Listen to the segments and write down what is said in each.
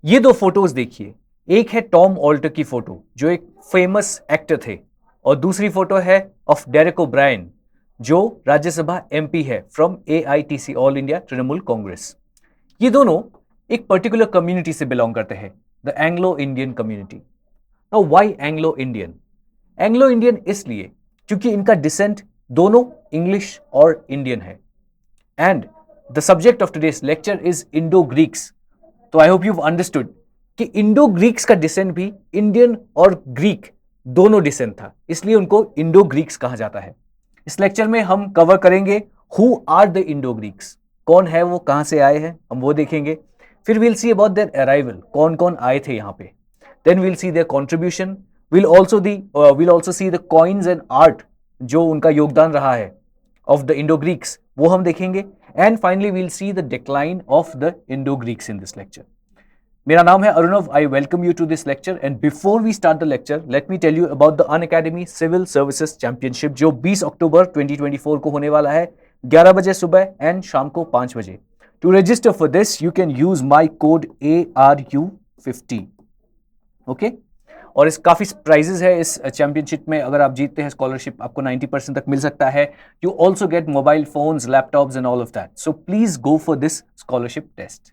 ये दो फोटोज देखिए, एक है टॉम ऑल्टर की फोटो जो एक फेमस एक्टर थे, और दूसरी फोटो है ऑफ डेरेक ओब्रायन जो राज्यसभा एमपी है from AITC, all India Trinamool Congress. ये दोनों एक पर्टिकुलर कम्युनिटी से बिलोंग करते हैं, the Anglo Indian community. Now why Anglo Indian? Anglo Indian इसलिए क्योंकि इनका डिसेंट दोनों इंग्लिश और इंडियन है। And the subject of today's lecture is Indo Greeks. तो आई होप यू अंडरस्टूड कि इंडो ग्रीक्स का डिसेंट भी इंडियन और ग्रीक दोनों डिसेंट था, इसलिए उनको इंडो ग्रीक्स कहा जाता है। इस लेक्चर में हम कवर करेंगे who are the Indo Greeks, कौन है वो, कहां से आए हैं, हम वो देखेंगे। फिर will see about their arrival, कौन कौन आए थे यहाँ पे। Then will see their contribution, will also see the coins and art जो उनका योगदान रहा है ऑफ द इंडो ग्रीक्स, वो हम देखेंगे। And finally we'll see the decline of the Indo Greeks in this lecture. मेरा नाम है Arunav, I welcome you to this lecture. And before we start the lecture, let me tell you about the Unacademy civil services championship जो 20 अक्टूबर 2024 को होने वाला है, 11 बजे सुबह एंड शाम को 5 बजे। To register for this you can use my code ARU50। Okay, और इस काफी प्राइजेस है इस चैंपियनशिप में। अगर आप जीतते हैं स्कॉलरशिप आपको 90% तक मिल सकता है। You also get mobile phones, laptops and all of that, so please go for this scholarship test.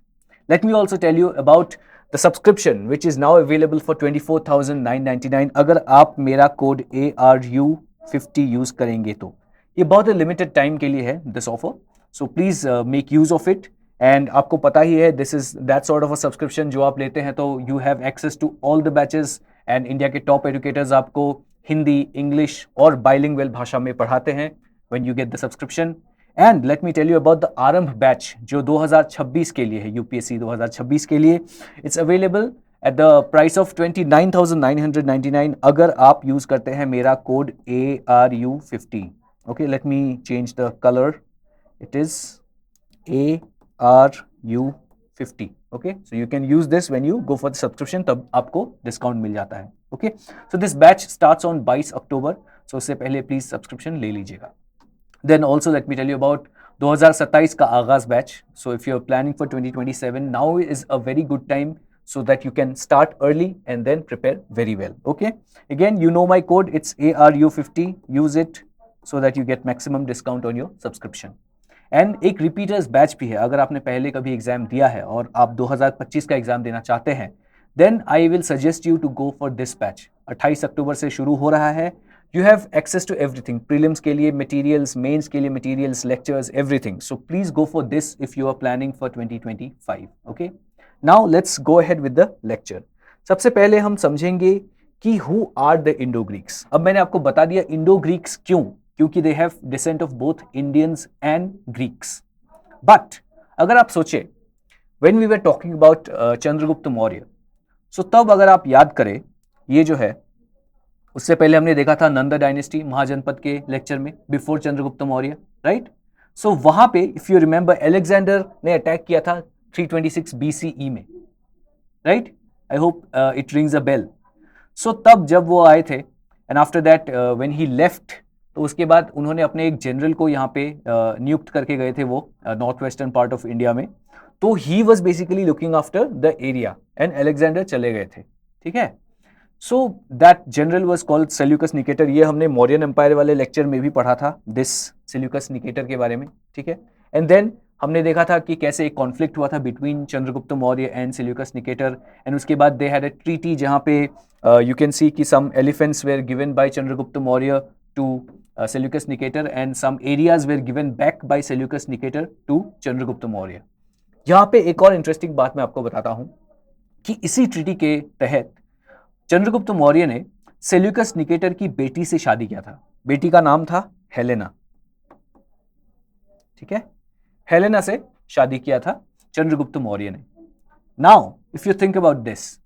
Let me also tell you about the subscription which is now available for 24,999 अगर आप मेरा code ARU50 use करेंगे तो। ये बहुत ही limited time के लिए है this offer, so please make use of it. And आपको पता ही है this is that sort of a subscription जो आप लेते हैं तो you have access to all the batches and India के टॉप एजुकेटर्स आपको हिंदी, इंग्लिश और बाइलिंगुअल भाषा में पढ़ाते हैं when you get the subscription. And let me tell you about the Aarambh batch जो 2026 के लिए है, यूपीएससी 2026 के लिए। It's available at the price of 29,999 अगर आप यूज करते हैं मेरा code ARU50। Okay, let me change the colour, it is ARU50। Okay, so you can use this when you go for the subscription, तब आपको discount मिल जाता है। Okay, so this batch starts on 22 अक्टूबर, सो उससे पहले please subscription ले लीजिएगा। Then also let me tell you about 2027 का आगाज batch. So if you're planning for 2027, now is a very good time so that you can start early and then prepare very well. Okay. Again, you know my code. It's ARU50. Use it so that you get maximum discount on your subscription. And एक repeaters batch भी है। अगर आपने पहले कभी exam दिया है और आप 2025 का एग्जाम देना चाहते हैं, then I will suggest you to go for this batch. 28 अक्टूबर से शुरू हो रहा है। You have access to everything, prelims के लिए materials, mains के लिए materials, lectures, everything. So please go for this if you are planning for 2025. Okay. Now let's go ahead with the lecture. सबसे पहले हम समझेंगे कि who are the Indo-Greeks. अब मैंने आपको बता दिया Indo-Greeks क्यों, क्योंकि they have descent of both Indians and Greeks. But अगर आप सोचे when we were talking about Chandragupta Maurya, so तब अगर आप याद करें ये जो है, उससे पहले हमने देखा था नंदा डायनेस्टी महाजनपद के लेक्चर में, before Chandragupta Maurya, right. So वहां पे इफ यू रिमेंबर अलेक्जेंडर ने अटैक किया था 326 BCE में, right. I hope it rings a bell. So तब जब वो आए थे and after that when he left, तो उसके बाद उन्होंने अपने एक जनरल को यहाँ पे नियुक्त करके गए थे वो north western part of India में। तो he was basically looking after the area and Alexander चले गए थे, ठीक है। So that general was called Seleucus Nicator. ये हमने मौर्यन एम्पायर वाले लेक्चर में भी पढ़ा था दिस सेल्यूकस निकेटर के बारे में, ठीक है। एंड देन हमने देखा था कि कैसे एक कॉन्फ्लिक्ट हुआ था between Chandragupta Maurya and Seleucus Nicator, and उसके बाद दे हैड अ ट्रीटी जहाँ पे यू कैन सी कि some elephants were given by Chandragupta Maurya to Seleucus Nicator and some areas were given back by Seleucus Nicator to Chandragupta Maurya. यहाँ पे एक और इंटरेस्टिंग बात मैं आपको बताता हूँ कि इसी ट्रीटी के तहत चंद्रगुप्त मौर्य ने सेल्यूकस निकेटर की बेटी से शादी किया था। बेटी का नाम था हेलेना, ठीक है। हेलेना से शादी किया था चंद्रगुप्त मौर्य ने। Now if you think about this,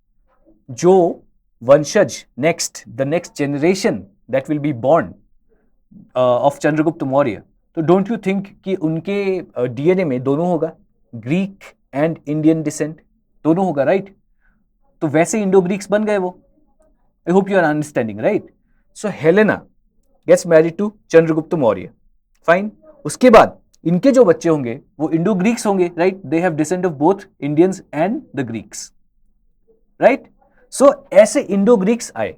जो वंशज the next generation that will be born of Chandragupta Maurya, तो डोंट यू थिंक कि उनके DNA में दोनों होगा, ग्रीक एंड इंडियन डिसेंट दोनों होगा, राइट। तो वैसे इंडो ग्रीक्स बन गए वो। I hope you are understanding, right? So Helena gets married to Chandragupta Maurya, fine. उसके बाद इनके जो बच्चे होंगे वो इंडो ग्रीक्स होंगे, right. They have descent of both Indians and the Greeks. Right. So ऐसे इंडो ग्रीक्स आए.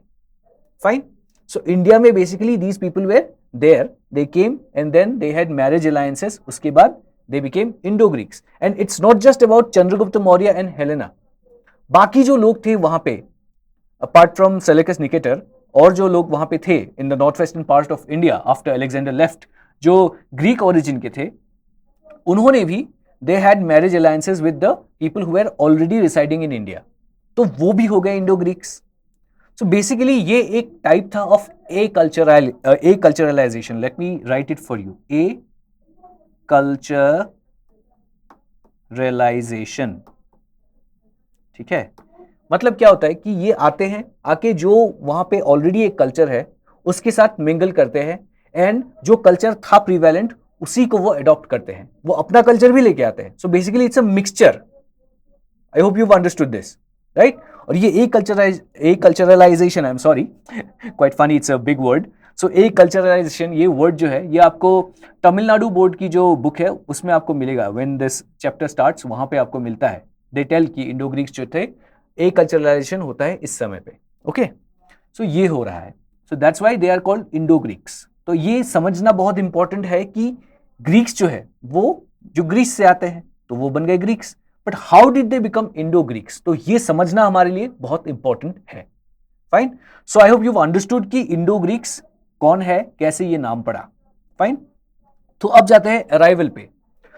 फाइन. सो इंडिया में basically these people were there, they came and then they had marriage alliances. उसके बाद they became Indo-Greeks. And it's not just about Chandragupta Maurya and Helena. बाकी जो लोग थे वहां पे, अपार्ट फ्रॉम सेलेकस निकेटर, और जो लोग वहां पे थे in the north western part of India after Alexander left, जो ग्रीक ओरिजिन के थे, उन्होंने भी they had marriage alliances with the people who are already residing in India. तो वो भी हो गए इंडो ग्रीक्स. सो बेसिकली ये एक टाइप था of acculturalisation. Let me write it for you. Acculturalisation. ठीक है. मतलब क्या होता है कि ये आते हैं, आके जो वहां पे ऑलरेडी एक कल्चर है उसके साथ मिंगल करते हैं, एंड जो कल्चर था प्रिवेलेंट उसी को वो अडॉप्ट करते हैं, वो अपना कल्चर भी लेके आते हैं. So basically it's a mixture. I hope you understood this, right. और ये acculturalisation, I am sorry, quite funny, it's a big word. So acculturalisation, ये वर्ड जो है ये आपको तमिलनाडु बोर्ड की जो बुक है उसमें आपको मिलेगा. व्हेन दिस चैप्टर स्टार्ट्स वहां पे आपको मिलता है. दे टेल कि इंडो ग्रीक्स जो थे, एक कल्चरलाइजेशन होता है इस समय पे. ओके. सो ये हो रहा है. So that's why they are called Indo Greeks. तो ये समझना बहुत इंपॉर्टेंट है कि ग्रीक्स जो है वो जो ग्रीस से आते हैं तो वो बन गए Greeks. But how did they become Indo Greeks, तो ये समझना हमारे लिए बहुत इंपॉर्टेंट है. Fine. So I hope you understood कि इंडो ग्रीक्स कौन है, कैसे ये नाम पड़ा. फाइन. तो अब जाते हैं अराइवल पे.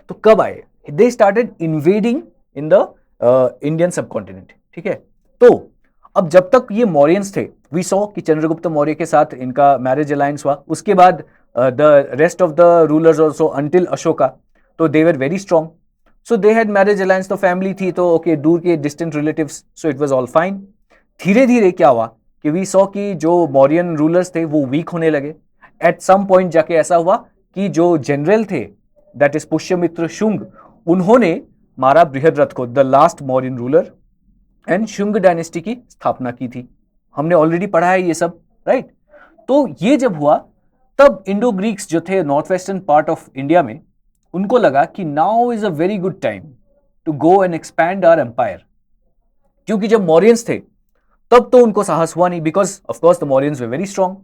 तो कब आए? They started invading in the Indian subcontinent. ठीक है. तो अब जब तक ये मौर्यंस थे, वी सॉ कि चंद्रगुप्त मौर्य के साथ इनका मैरिज अलायंस हुआ. उसके बाद the rest of the rulers also until Ashoka, तो they were very strong. So they had marriage alliance, तो फैमिली थी, तो ओके, दूर के distant relatives, so it was all fine. धीरे धीरे क्या हुआ कि वी सॉ कि जो मौर्यन रूलर्स थे वो वीक होने लगे. एट सम पॉइंट जाके ऐसा हुआ कि जो जनरल थे, दैट इज पुष्यमित्र शुंग, उन्होंने मारा बृहद्रथ को, the last Mauryan ruler, and Shunga dynasty की स्थापना की थी. हमने ऑलरेडी पढ़ा है ये सब, राइट. तो ये जब हुआ तब इंडो ग्रीक्स जो थे north western part of India में, उनको लगा कि now is a very good time to go and expand our empire. क्योंकि जब मौर्यंस थे तब तो उनको साहस हुआ नहीं, because of course the Mauryans were very strong.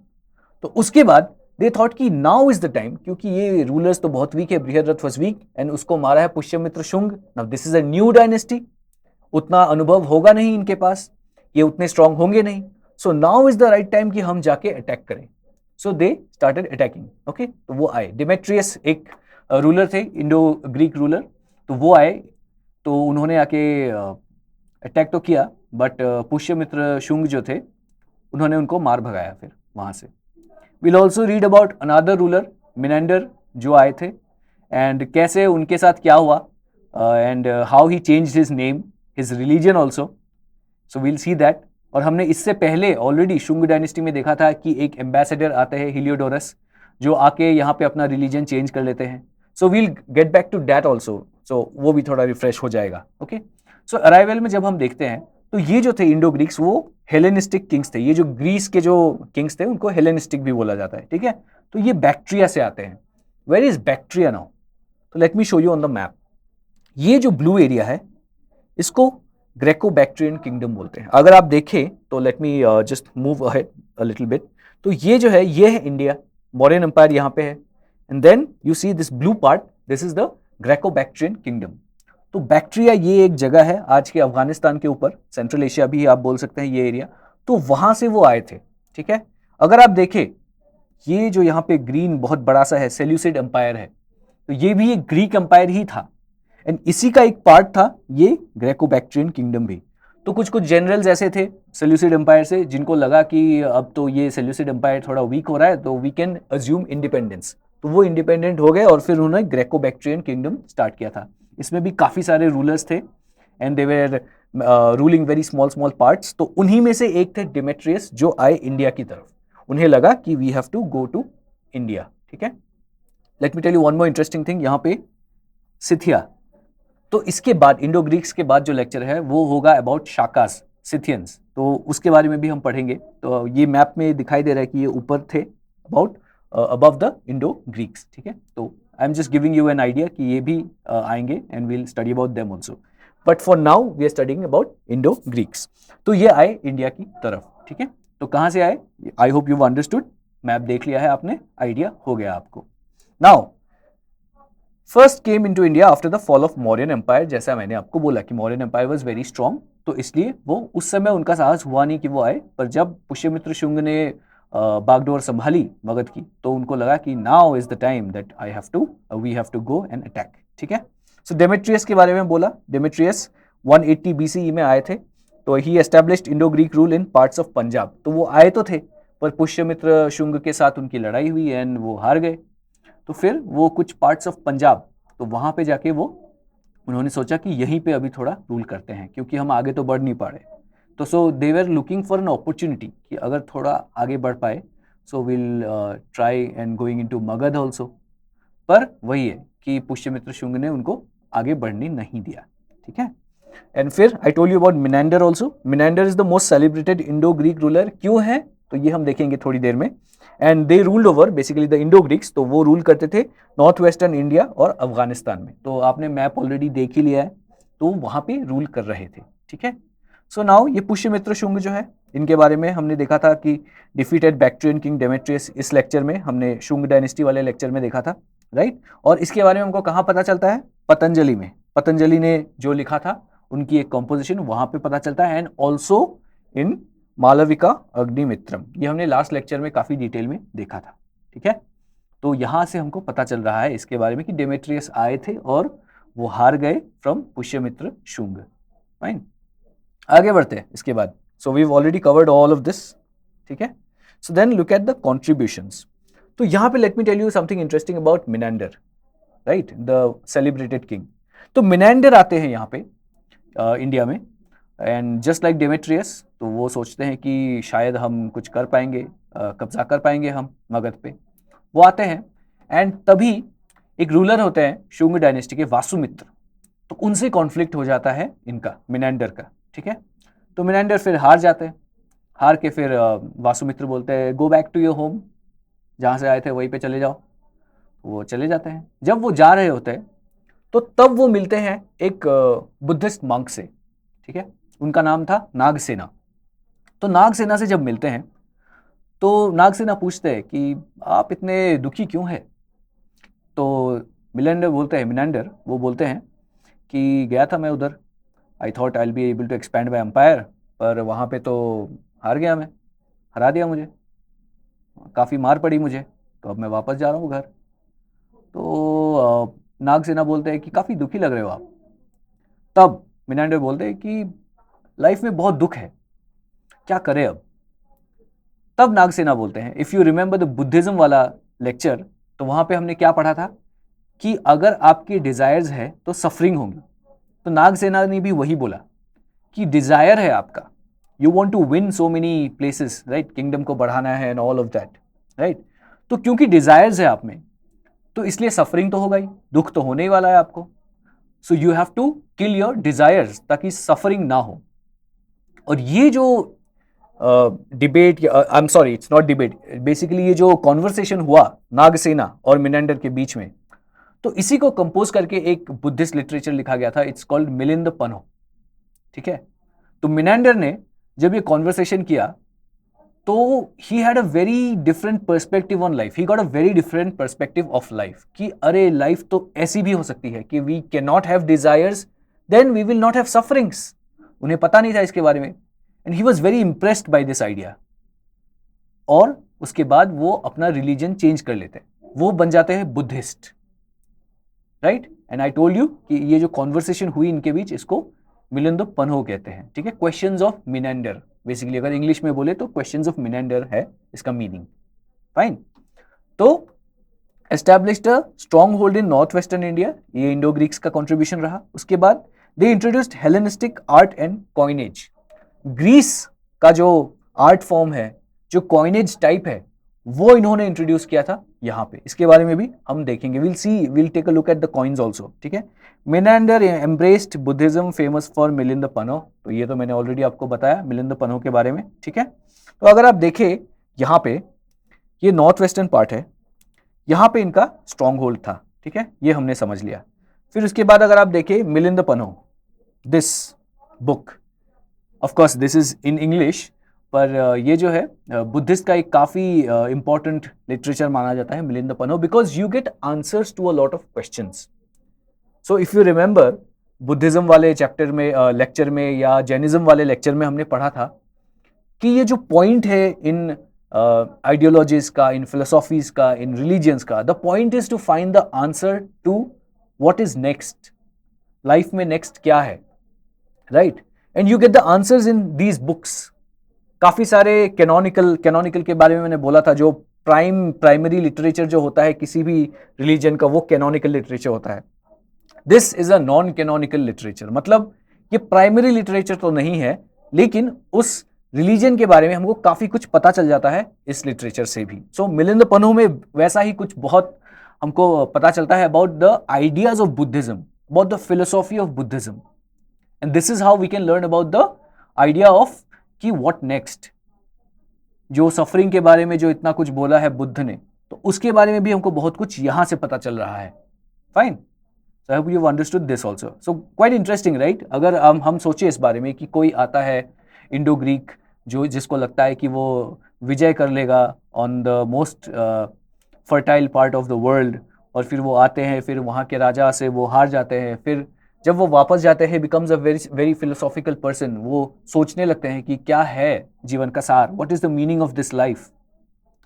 तो उसके बाद दे थॉट कि नाउ इज द टाइम, क्योंकि ये रूलर्स तो बहुत वीक है, बृहद्रथ वाज वीक एंड उसको मारा है Pushyamitra Shunga. Now this is a new dynasty, उतना अनुभव होगा नहीं इनके पास, ये उतने स्ट्रांग होंगे नहीं. So now is the right time कि हम जाके अटैक करें. सो दे स्टार्टेड अटैकिंग. ओके. तो वो आए. डिमेट्रियस एक रूलर थे, इंडो ग्रीक रूलर, तो वो आए. तो उन्होंने आके अटैक तो किया, बट पुष्यमित्र शुंग जो थे उन्होंने उनको मार भगाया फिर वहां से. Will also read about another ruler Menander जो आए थे, एंड कैसे उनके साथ क्या हुआ, and how he changed his name, his religion also. So will see that. और हमने इससे पहले ऑलरेडी शुंग डायनेस्टी में देखा था कि एक एम्बेसडर आते हैं हिलियोडोरस, जो आके यहाँ पे अपना रिलीजन चेंज कर लेते हैं. So we'll get back to that also. So वो भी थोड़ा रिफ्रेश हो जाएगा. ओके. सो अराइवल में जब हम देखते हैं तो ये जो थे इंडो ग्रीक्स वो हेलेनिस्टिक किंग्स थे. ये जो ग्रीस के जो किंग्स थे उनको हेलेनिस्टिक भी बोला जाता है. ठीक है. तो ये बैक्ट्रिया से आते हैं. Where is Bactria now? तो let me show you on the map. ये जो ब्लू एरिया है इसको ग्रेको बैक्ट्रियन किंगडम बोलते हैं. अगर आप देखें तो let me just move ahead a little bit. तो ये जो है ये है इंडिया, मौर्यन एम्पायर यहाँ पे है, and then you see this blue part, this is the Greco Bactrian kingdom. तो बैक्ट्रिया ये एक जगह है आज के अफगानिस्तान के ऊपर, सेंट्रल एशिया भी आप बोल सकते हैं ये एरिया. तो वहां से वो आए थे. ठीक है. अगर आप देखें ये जो यहाँ पे ग्रीन बहुत बड़ा सा है, सेल्यूसिड एम्पायर है, तो ये भी एक ग्रीक एम्पायर ही था, एंड इसी का एक पार्ट था ये ग्रेको बैक्ट्रियन किंगडम भी. तो कुछ कुछ जनरल्स ऐसे थे सेल्यूसिड एम्पायर से जिनको लगा कि अब तो ये सेल्यूसिड एम्पायर थोड़ा वीक हो रहा है, तो वी कैन अज्यूम इंडिपेंडेंस. तो वो इंडिपेंडेंट हो गए और फिर उन्होंने ग्रेको बैक्ट्रियन किंगडम स्टार्ट किया था. इसमें भी काफ़ी सारे रूलर्स थे and they were ruling very small small parts. तो उन्हीं में से एक थे डिमेट्रियस जो आए इंडिया की तरफ. उन्हें लगा कि we have to go to India. ठीक है. Let me tell you one more interesting thing. यहाँ पे सिथिया. तो इसके बाद इंडो ग्रीक्स के बाद जो लेक्चर है वो होगा अबाउट शाकास, सिथियंस. तो उसके बारे में भी हम पढ़ेंगे. तो ये मैप में दिखाई दे रहा है कि ये ऊपर थे about above the Indo Greeks. ठीक है. तो I am just giving you an idea कि ये भी आएंगे and will study about them also. But for now we are studying about Indo Greeks. तो ये आए इंडिया की तरफ, ठीक है। तो कहां से आए, I hope you understood, map देख लिया है आपने, आइडिया हो गया आपको। Now first came into India after the fall of Mauryan empire. जैसा मैंने आपको बोला कि Mauryan empire was very strong, तो इसलिए वो उस समय उनका साहस हुआ नहीं कि वो आए, पर जब पुष्यमित्र शुंग ने बागडोर संभाली मगध की, तो उनको लगा कि now is the time that we have to go and attack, ठीक है। सो डेमेट्रियस के बारे में बोला, डेमेट्रियस 180 BCE में आए थे, तो ही established Indo Greek rule in parts of Punjab. तो वो आए तो थे, पर पुष्यमित्र शुंग के साथ उनकी लड़ाई हुई एंड वो हार गए। तो फिर वो कुछ पार्ट्स ऑफ पंजाब, तो वहां पे जाके उन्होंने सोचा कि यहीं पे अभी थोड़ा रूल करते हैं, क्योंकि हम आगे तो बढ़ नहीं पा रहे। तो so they were looking for an opportunity कि अगर थोड़ा आगे बढ़ पाए, so will try and going into Magadha also. पर वही है कि पुष्यमित्र शुंग ने उनको आगे बढ़ने नहीं दिया, ठीक है। एंड फिर I told you about Menander also. Menander is the most celebrated Indo Greek ruler. क्यों है, तो ये हम देखेंगे थोड़ी देर में। And they ruled over basically the Indo Greeks, तो वो रूल करते थे नॉर्थ वेस्टर्न इंडिया और अफगानिस्तान में। तो आपने मैप ऑलरेडी देख ही लिया है, तो वहां पे रूल कर रहे थे, ठीक है। सो नाउ ये पुष्यमित्र शुंग जो है, इनके बारे में हमने देखा था कि डिफीटेड बैक्ट्रियन किंग डेमेट्रियस, इस लेक्चर में हमने शुंग डायनेस्टी वाले लेक्चर में देखा था, राइट। और इसके बारे में हमको कहाँ पता चलता है, पतंजलि में। पतंजलि ने जो लिखा था उनकी एक कंपोजिशन वहां पे पता चलता है, and also in Malvika Agnimitram, ये हमने लास्ट लेक्चर में काफी डिटेल में देखा था, ठीक है। तो यहां से हमको पता चल रहा है इसके बारे में कि डेमेट्रियस आए थे और वो हार गए फ्रॉम पुष्यमित्र शुंग। फाइन, आगे बढ़ते हैं इसके बाद। So we have already covered all of this, ठीक है। So then look at the contributions. तो यहां पे let me tell you something interesting about Menander, right, the celebrated king. तो मिनेंडर आते हैं यहाँ पे इंडिया में, एंड जस्ट लाइक डेमेट्रियस, तो वो सोचते हैं कि शायद हम कुछ कर पाएंगे, कब्जा कर पाएंगे हम मगध पे। वो आते हैं एंड तभी एक रूलर होते हैं शुंग डायनेस्टी के, वासुमित्र, तो उनसे कॉन्फ्लिक्ट हो जाता है इनका, मिनेंडर का, ठीक है। तो मिनेंडर फिर हार जाते हैं, हार के फिर वासुमित्र बोलते हैं go back to your home, जहाँ से आए थे वहीं पे चले जाओ। वो चले जाते हैं। जब वो जा रहे होते हैं तो तब वो मिलते हैं एक बुद्धिस्ट मंक से, ठीक है। उनका नाम था नागसेना। तो नागसेना से जब मिलते हैं तो नागसेना पूछते हैं कि आप इतने दुखी क्यों हैं। तो मिनेंडर वो बोलते हैं कि गया था मैं उधर, I thought I will be able to expand my empire, पर वहाँ पे तो हार गया मैं, हरा दिया मुझे, काफ़ी मार पड़ी मुझे, तो अब मैं वापस जा रहा हूँ घर। तो नागसेना बोलते हैं कि काफ़ी दुखी लग रहे हो आप। तब मिनेंडर बोलते हैं कि लाइफ में बहुत दुख है, क्या करें अब। तब नागसेना बोलते हैं, if you remember the Buddhism वाला लेक्चर, तो वहाँ पे हमने क्या पढ़ा था कि अगर आपकी डिज़ायर्स है तो सफरिंग होगी। तो नागसेना ने भी वही बोला कि डिज़ायर है आपका, you want to win so many places, right, kingdom को बढ़ाना है and all of that, right. तो क्योंकि डिज़ायर्स है आप में, तो इसलिए सफरिंग तो होगा ही, दुख तो होने ही वाला है आपको। So you have to kill your desires ताकि सफरिंग ना हो। और ये जो debate, I am sorry it's not debate, basically ये जो कॉन्वर्सेशन हुआ नागसेना और मिनेंडर के बीच में, तो इसी को कंपोज करके एक बुद्धिस्ट लिटरेचर लिखा गया था, इट्स कॉल्ड मिलिंद पन्हो, ठीक है। तो मिनेंडर ने जब ये कॉन्वर्सेशन किया तो he had a very different perspective on life, he got a very different perspective of life कि अरे लाइफ तो ऐसी भी हो सकती है कि we can not have desires, then we will not have sufferings. उन्हें पता नहीं था इसके बारे में, and he was very impressed by this idea. और उसके बाद वो अपना रिलीजन चेंज कर लेते हैं, वो बन जाते हैं Buddhist, right. And I told you कि ये जो कॉन्वर्सेशन हुई इनके बीच, इसको मिलिंद पन्हो कहते हैं, ठीक है। क्वेश्चंस ऑफ मिनेंडर, बेसिकली अगर इंग्लिश में बोले तो क्वेश्चंस ऑफ मिनेंडर है इसका मीनिंग। फाइन, तो established a strong hold in north western India, ये इंडो ग्रीक्स का कॉन्ट्रीब्यूशन रहा। उसके बाद they introduced Hellenistic art and coinage. Greece का जो आर्ट फॉर्म है, जो कॉइनेज टाइप है, वो इन्होंने इंट्रोड्यूस किया था यहाँ पे। इसके बारे में भी हम देखेंगे, will take a look at the coins also, ठीक है। Menander embraced Buddhism, famous for Milinda Panho, तो ये तो मैंने ऑलरेडी आपको बताया मिलिंद पन्हो के बारे में, ठीक है। तो अगर आप देखें यहाँ पे, ये नॉर्थ वेस्टर्न पार्ट है, यहाँ पे इनका स्ट्रॉन्ग होल्ड था, ठीक है, ये हमने समझ लिया। फिर उसके बाद अगर आप देखें Milinda Panho, this book, of course this is in English, पर ये जो है बुद्धिस्ट का एक काफ़ी इंपॉर्टेंट लिटरेचर माना जाता है, Milinda Panho, because you get answers to a lot of questions. So if you remember, Buddhism वाले चैप्टर में, लेक्चर में, या जैनिज्म वाले लेक्चर में हमने पढ़ा था कि ये जो पॉइंट है इन आइडियोलॉजीज का, इन फिलोसॉफीज का, इन रिलीजियंस का, the point is to find the answer to what is next, life में नेक्स्ट क्या है, right? And you get the answers in these books. काफी सारे कैनोनिकल के बारे में मैंने बोला था, जो प्राइमरी लिटरेचर जो होता है किसी भी रिलीजन का, वो कैनोनिकल लिटरेचर होता है. This is a non canonical literature, मतलब ये प्राइमरी लिटरेचर तो नहीं है, लेकिन उस रिलीजन के बारे में हमको काफी कुछ पता चल जाता है इस लिटरेचर से भी. सो मिलिंद पन्हो में वैसा ही कुछ बहुत हमको पता चलता है about the ideas of Buddhism, about the philosophy of Buddhism, and this is how we can learn about the idea of कि व्हाट नेक्स्ट. जो सफरिंग के बारे में जो इतना कुछ बोला है बुद्ध ने, तो उसके बारे में भी हमको बहुत कुछ यहां से पता चल रहा है. Fine. So I hope you've understood this also. So quite interesting, right? अगर हम सोचे इस बारे में कि कोई आता है इंडो ग्रीक, जो जिसको लगता है कि वो विजय कर लेगा on the most fertile part of the world, और फिर वो आते हैं, फिर वहाँ के राजा से वो हार जाते हैं, फिर जब वो वापस जाते हैं, becomes a very philosophical person, वो सोचने लगते हैं कि क्या है जीवन का सार, what is the meaning of this life.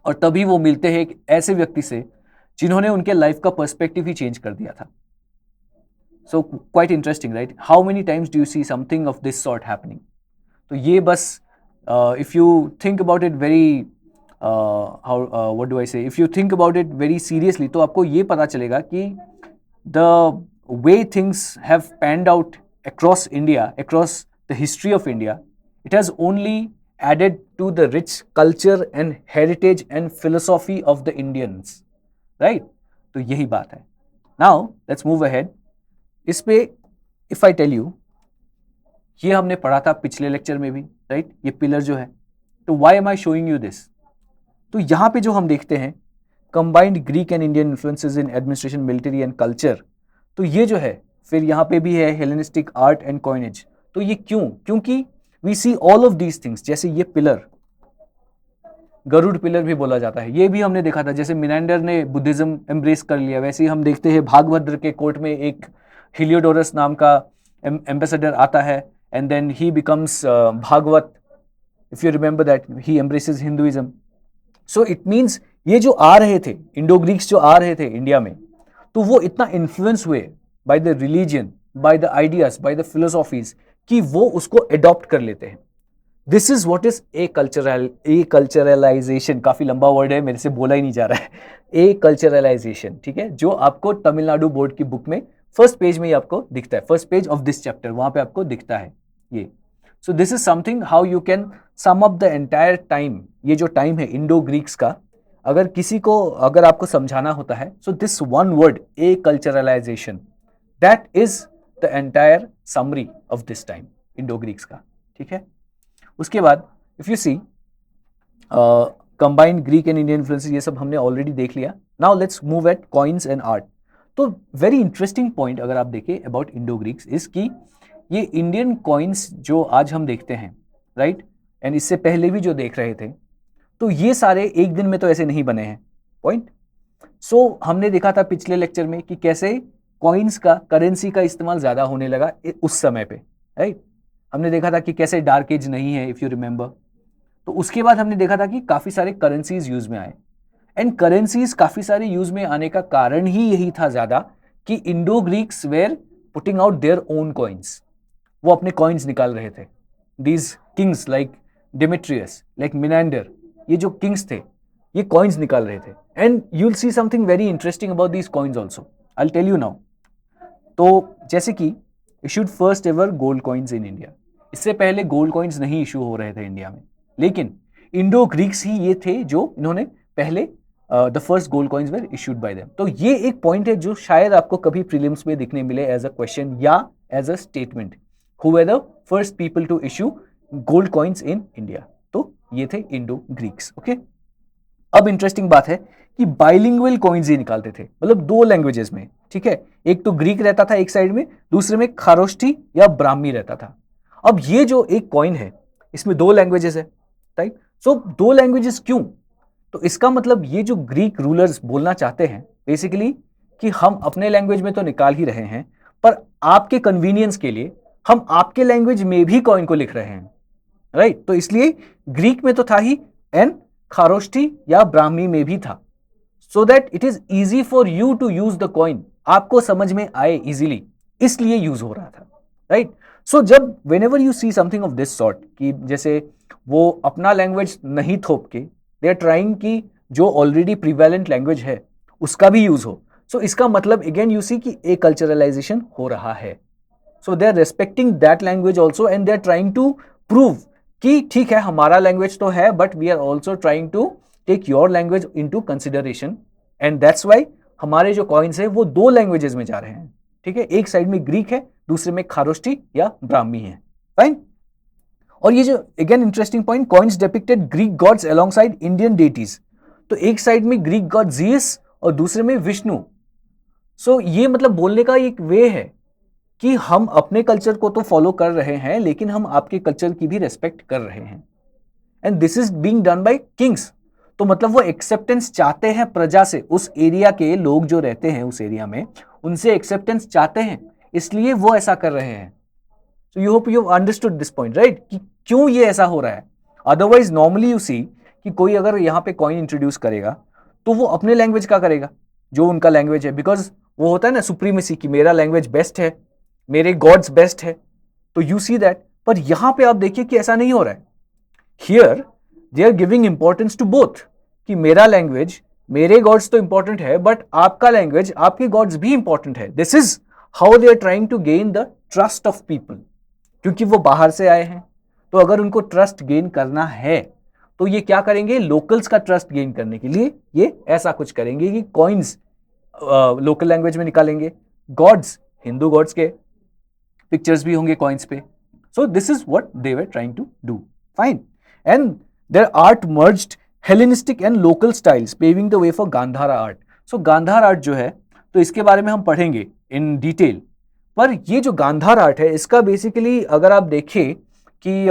और तभी वो मिलते हैं एक ऐसे व्यक्ति से जिन्होंने उनके लाइफ का पर्सपेक्टिव ही चेंज कर दिया था. So quite interesting, right? How many times do you see something of this sort happening? तो ये बस if you think about it very what do I say? If you think about it very seriously, तो आपको ये पता चलेगा कि the way things have panned out across India, across the history of India, it has only added to the rich culture and heritage and philosophy of the Indians, right? तो यही बात है. Now let's move ahead. इस पे if I tell you, ये हमने पढ़ा था पिछले लेक्चर में भी, राइट? ये पिलर जो है, तो why am I showing you this? तो यहाँ पे जो हम देखते हैं combined Greek and Indian influences in administration, military and culture, तो ये जो है, फिर यहाँ पे भी है हेलेनिस्टिक आर्ट एंड कॉइनेज. तो ये क्यों? क्योंकि we see all of these things. जैसे ये पिलर, गरुड़ पिलर भी बोला जाता है, ये भी हमने देखा था. जैसे मिनेंडर ने बुद्धिज्म एम्ब्रेस कर लिया, वैसे ही हम देखते हैं भागभद्र के कोर्ट में एक हिलियोडोरस नाम का एम्बेसडर आता है, and then he becomes Bhagavata. If you remember that, he embraces Hinduism. So it means ये जो आ रहे थे इंडो ग्रीक्स, जो आ रहे थे इंडिया में, तो वो इतना इन्फ्लुएंस हुए by the religion, by the ideas, by the philosophies, कि वो उसको एडॉप्ट कर लेते हैं. This is what is acculturalisation. काफी लंबा वर्ड है, मेरे से बोला ही नहीं जा रहा है. ए कल्चरलाइजेशन, ठीक है, जो आपको तमिलनाडु बोर्ड की बुक में फर्स्ट पेज में ही आपको दिखता है, first page of this chapter, वहां पे आपको दिखता है ये. सो this is something how you can sum up the entire time. ये जो टाइम है इंडो ग्रीक्स का, अगर किसी को, अगर आपको समझाना होता है, so this one word, acculturalisation, that is the entire summary of this time Indo Greeks का. ठीक है. उसके बाद if you see combined Greek and Indian influences, ये सब हमने ऑलरेडी देख लिया. Now let's move at coins and art. तो वेरी इंटरेस्टिंग पॉइंट अगर आप देखें अबाउट इंडो ग्रीक्स इज कि ये इंडियन कॉइन्स जो आज हम देखते हैं, राइट, एंड इससे पहले भी जो देख रहे थे, तो ये सारे एक दिन में तो ऐसे नहीं बने हैं. पॉइंट. सो हमने देखा था पिछले लेक्चर में कि कैसे कॉइन्स का, करेंसी का इस्तेमाल ज्यादा होने लगा उस समय पे, राइट. हमने देखा था कि कैसे डार्क एज नहीं है, इफ यू रिमेंबर. तो उसके बाद हमने देखा था कि काफी सारे करेंसीज यूज में आए, एंड करेंसीज काफी सारे यूज में आने का कारण ही यही था ज्यादा कि Indo Greeks were putting out their own coins. वो अपने कॉइन्स निकाल रहे थे. These kings like Demetrius, like Menander, ये जो किंग्स थे, ये कॉइन्स निकाल रहे थे. And you will see something very interesting about these coins also. I will tell you now. तो जैसे कि issued first ever gold coins in India. इससे पहले गोल्ड कॉइन्स नहीं इशू हो रहे थे इंडिया में, लेकिन इंडो ग्रीक्स ही ये थे जो इन्होंने पहले the first gold coins were issued by them. तो ये एक पॉइंट है जो शायद आपको कभी प्रीलिम्स में दिखने मिले एज अ क्वेश्चन या as a statement. Who were the first people to issue gold coins in India? तो ये थे इंडो ग्रीक्स. ओके. अब इंटरेस्टिंग बात है कि बाइलिंगुअल कॉइन्स ही निकालते थे, मतलब दो लैंग्वेजेस में, ठीक है। एक तो ग्रीक रहता था एक साइड में, दूसरे में खारोष्ठी या ब्राह्मी रहता था। अब ये जो एक कॉइन है इसमें दो लैंग्वेजेस है, राइट। सो दो लैंग्वेजेस क्यों? तो इसका मतलब ये जो ग्रीक रूलर्स बोलना चाहते हैं बेसिकली कि हम अपने लैंग्वेज में तो निकाल ही रहे हैं, पर आपके कन्वीनियंस के लिए हम आपके लैंग्वेज में भी कॉइन को लिख रहे हैं, राइट। तो इसलिए ग्रीक में तो था ही, एंड खारोष्ठी या ब्राह्मी में भी था, so that it is easy for you to use the coin, आपको समझ में आए इजीली, इसलिए यूज हो रहा था, राइट। सो जब when ever you see something of this sort, कि जैसे वो अपना लैंग्वेज नहीं थोप के दे आर ट्राइंग कि जो ऑलरेडी प्रिवेलेंट लैंग्वेज है उसका भी यूज हो, सो इसका मतलब अगेन यू सी कि ए कल्चरलाइजेशन हो रहा है। So they are respecting that language also and they are trying to prove कि ठीक है हमारा लैंग्वेज तो है, but we are also trying to take your language into consideration, and that's why हमारे जो कॉइन्स है वो दो लैंग्वेजेस में जा रहे हैं, ठीक है। एक साइड में ग्रीक है, दूसरे में खारोष्ठी या ब्राह्मी है, फाइन। और ये जो again interesting point, coins depicted Greek gods alongside Indian deities, तो एक साइड में ग्रीक गॉड जीयस और दूसरे में विष्णु। सो ये मतलब बोलने का एक वे है कि हम अपने कल्चर को तो फॉलो कर रहे हैं लेकिन हम आपके कल्चर की भी रेस्पेक्ट कर रहे हैं, and this is being done by Kings. तो मतलब वो एक्सेप्टेंस चाहते हैं प्रजा से, उस एरिया के लोग जो रहते हैं उस एरिया में उनसे एक्सेप्टेंस चाहते हैं, इसलिए वो ऐसा कर रहे हैं। So you hope you understood this point, right, कि क्यों ये ऐसा हो रहा है। अदरवाइज नॉर्मली यू सी कि कोई अगर यहाँ पे कॉइन इंट्रोड्यूस करेगा तो वो अपने लैंग्वेज का करेगा जो उनका लैंग्वेज है, बिकॉज वो होता है ना सुप्रीमेसी कि मेरा लैंग्वेज बेस्ट है, मेरे गॉड्स बेस्ट है, तो यू सी दैट। पर यहां पे आप देखिए कि ऐसा नहीं हो रहा है। Here they are giving importance to both, कि मेरा लैंग्वेज, मेरे गॉड्स तो इंपॉर्टेंट है, बट आपका लैंग्वेज, आपके गॉड्स भी इंपॉर्टेंट है। This is how they are trying to gain the trust of people, क्योंकि वो बाहर से आए हैं, तो अगर उनको ट्रस्ट गेन करना है तो ये क्या करेंगे, लोकल्स का ट्रस्ट गेन करने के लिए ये ऐसा कुछ करेंगे कि कॉइन्स लोकल लैंग्वेज में निकालेंगे, गॉड्स हिंदू गॉड्स के पिक्चर्स भी होंगे कॉइन्स पे। So this is what they were trying to do, fine. And their art merged Hellenistic and local styles paving the way for Gandhara art. So Gandhara art जो है, तो इसके बारे में हम पढ़ेंगे इन डिटेल, पर ये जो गांधार आर्ट है इसका बेसिकली अगर आप देखें कि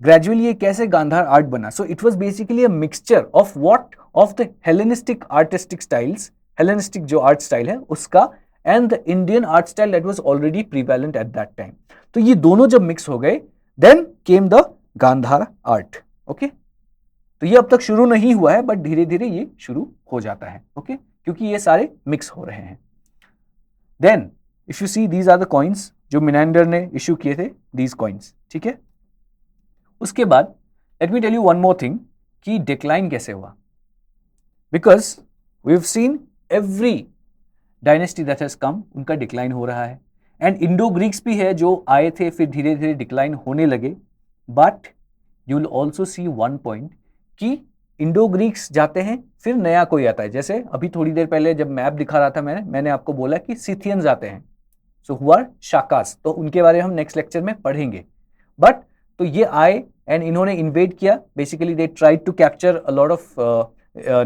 ग्रेजुअली ये कैसे गांधार आर्ट बना, सो it was basically a mixture of what, of the Hellenistic artistic styles, Hellenistic जो आर्ट स्टाइल है उसका, and the Indian art style that was already prevalent at that time. तो ये दोनों जब मिक्स हो गए then came the Gandhara art. Okay, तो ये अब तक शुरू नहीं हुआ है बट धीरे धीरे ये शुरू हो जाता है, ओके, क्योंकि ये सारे मिक्स हो रहे हैं। Then if you see these are the coins जो मिनेंडर ने इश्यू किए थे, these coins, ठीक है। उसके बाद let me tell you one more thing कि डिक्लाइन कैसे हुआ, because we've seen every dynasty that has come, उनका डिक्लाइन हो रहा है, एंड इंडो ग्रीक्स भी है जो आए थे फिर धीरे धीरे डिक्लाइन होने लगे। But you will also C one point कि इंडो ग्रीक्स जाते हैं फिर नया कोई आता है, जैसे अभी थोड़ी देर पहले जब मैप दिखा रहा था मैंने आपको बोला कि सिथियंस आते हैं, सो हु आर शाकास, तो उनके बारे में हम नेक्स्ट लेक्चर में पढ़ेंगे। बट तो ये आए एंड इन्होंने इन्वेड किया, basically they tried to capture a lot of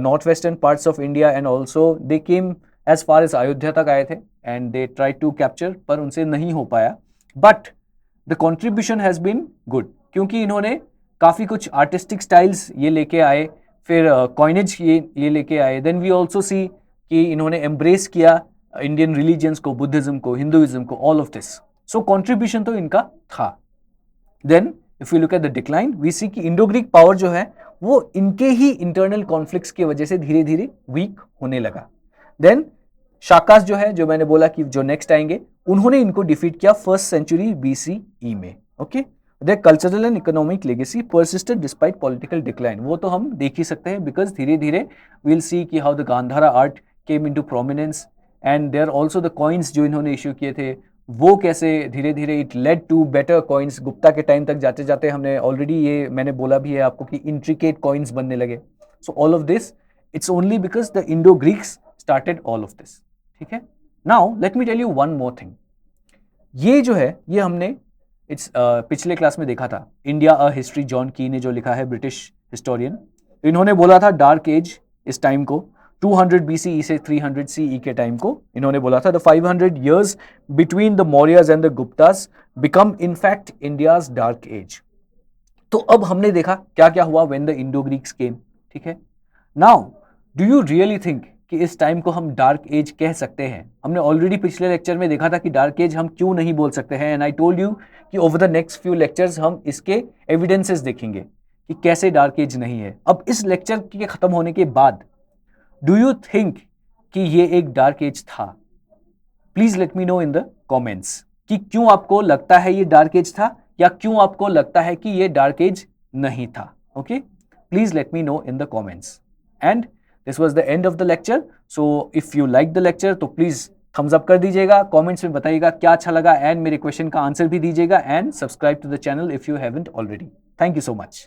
north western parts of India and also they came as far as Ayodhya तक आए थे and they try to capture, पर उनसे नहीं हो पाया। But the contribution has been good, क्योंकि इन्होंने काफ़ी कुछ आर्टिस्टिक स्टाइल्स ये लेके आए, फिर कॉइनेज ये लेके आए। देन वी ऑल्सो सी कि इन्होंने एम्ब्रेस किया इंडियन रिलीजियंस को, बुद्धिज्म को, हिंदुइज्म को, all of this. So contribution तो इनका था। Then if you look at the decline we see कि इंडो ग्रीक पावर जो है वो इनके ही इंटरनल कॉन्फ्लिक्ट्स की वजह से धीरे धीरे वीक होने लगा। देन शाकास जो है, जो मैंने बोला कि जो नेक्स्ट आएंगे, उन्होंने इनको डिफीट किया 1st सेंचुरी BCE में, okay. Their cultural and economic legacy persisted despite political decline, वो तो हम देख ही सकते हैं, बिकॉज धीरे धीरे वी विल सी कि how the Gandhara art came into prominence, and there also the coins जो इन्होंने इश्यू किए थे वो कैसे धीरे धीरे it led to better coins. Gupta के टाइम तक जाते जाते हमने ऑलरेडी ये मैंने बोला भी है आपको कि इंट्रिकेट कॉइन्स बनने लगे। So all of this it's only because the Indo Greeks started all of this, ठीक है। Now let me tell you one more thing, ये जो है ये हमने पिछले क्लास में देखा था, इंडिया अ हिस्ट्री, जॉन की ने जो लिखा है, ब्रिटिश हिस्टोरियन, तो इन्होंने बोला था डार्क एज इस टाइम को 200 BCE से 300 CE के टाइम को इन्होंने बोला था the 500 years between the Mauryas and the Guptas become in fact India's dark age। तो अब हमने देखा क्या क्या हुआ when the Indo-Greeks came, ठीक है। Now do you really think कि इस टाइम को हम डार्क एज कह सकते हैं? हमने ऑलरेडी पिछले लेक्चर में देखा था कि डार्क एज हम क्यों नहीं बोल सकते हैं, एंड आई टोल्ड यू कि over the next few lectures हम इसके एविडेंसेस देखेंगे कि कैसे डार्क एज नहीं है। अब इस लेक्चर के खत्म होने के बाद डू यू थिंक कि ये एक डार्क एज था? Please let me know in the comments कि क्यों आपको लगता है ये डार्क एज था या क्यों आपको लगता है कि ये डार्क एज नहीं था। Okay, please let me know in the comments. And this was the end of the lecture. So if you like the lecture तो please thumbs up कर दीजिएगा, comments में बताइएगा क्या अच्छा लगा and मेरे question का answer भी दीजिएगा and subscribe to the channel if you haven't already. Thank you so much.